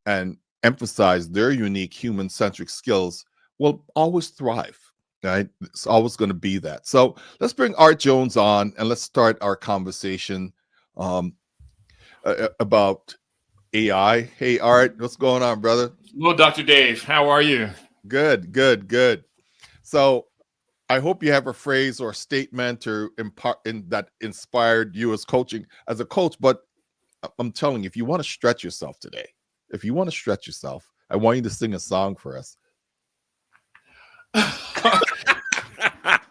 and emphasize their unique human-centric skills will always thrive. Right? It's always going to be that. So let's bring Art Jones on and let's start our conversation um, about AI. Hey, Art, what's going on, brother? Hello, Dr. Dave. How are you? Good, good, good. So I hope you have a phrase or statement or that inspired you as a coach. But I'm telling you, if you want to stretch yourself today, I want you to sing a song for us.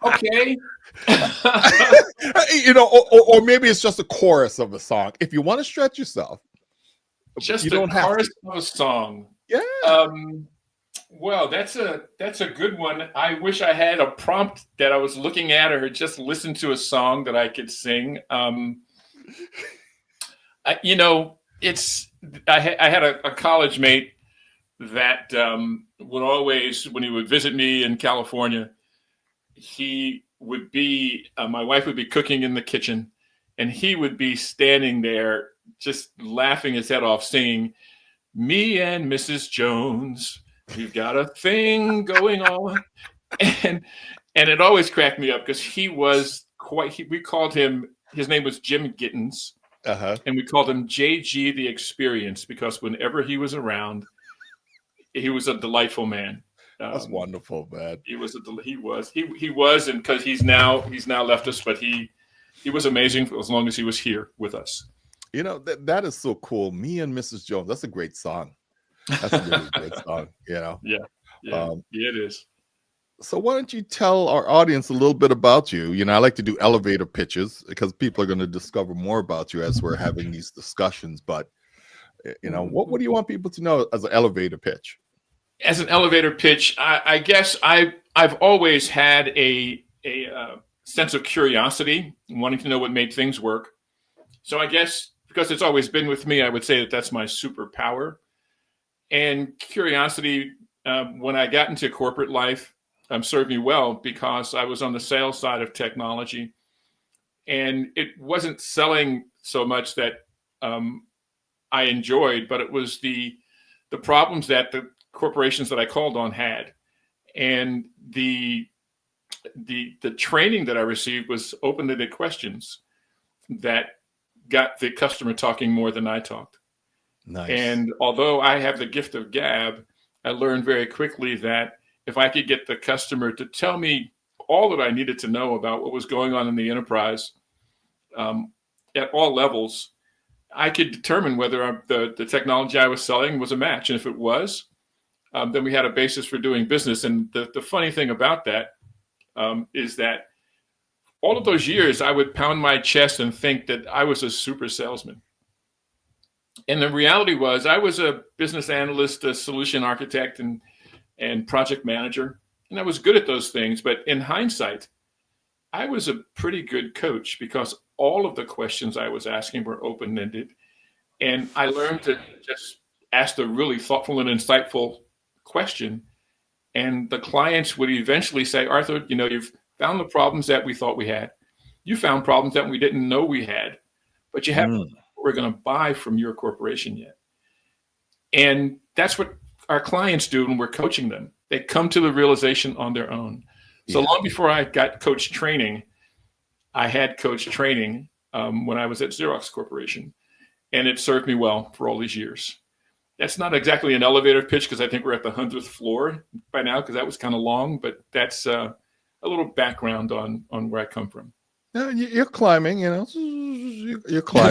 Okay. Or maybe it's just a chorus of a song. If you want to stretch yourself, just you a don't have chorus to. of a song. Yeah. Well, that's a good one. I wish I had a prompt that I was looking at, or just listened to a song that I could sing. I had a college mate that would always, when he would visit me in California, he would be, my wife would be cooking in the kitchen, and he would be standing there just laughing his head off, singing, "Me and Mrs. Jones, we've got a thing going on." And it always cracked me up because he was we called him, his name was Jim Gittens. And we called him JG the Experience, because whenever he was around, he was a delightful man. That's wonderful, man. He was, and because he's now left us, but he was amazing for as long as he was here with us. That is so cool. Me and Mrs. Jones. That's a great song. That's a really great song. Yeah, it is. So why don't you tell our audience a little bit about you? I like to do elevator pitches because people are going to discover more about you as we're having these discussions. But what do you want people to know as an elevator pitch? As an elevator pitch, I guess I've always had a sense of curiosity, wanting to know what made things work. So I guess because it's always been with me, I would say that that's my superpower. And curiosity, when I got into corporate life, served me well, because I was on the sales side of technology, and it wasn't selling so much that I enjoyed, but it was the problems that the corporations that I called on had, and the training that I received was open-ended questions that got the customer talking more than I talked. Nice. And although I have the gift of gab, I learned very quickly that if I could get the customer to tell me all that I needed to know about what was going on in the enterprise, at all levels, I could determine whether the technology I was selling was a match. And if it was, then we had a basis for doing business. And the funny thing about that is that all of those years, I would pound my chest and think that I was a super salesman. And the reality was, I was a business analyst, a solution architect, and project manager. And I was good at those things. But in hindsight, I was a pretty good coach, because all of the questions I was asking were open-ended. And I learned to just ask the really thoughtful and insightful question. And the clients would eventually say, "Arthur, you've found the problems that we thought we had. You found problems that we didn't know we had, but you haven't what we're going to buy from your corporation yet." And that's what our clients do when we're coaching them. They come to the realization on their own. So long before I got coach training, I had coach training when I was at Xerox Corporation, and it served me well for all these years. That's not exactly an elevator pitch, because I think we're at the 100th floor by now, because that was kind of long, but that's a little background on where I come from. You're climbing, you're climbing.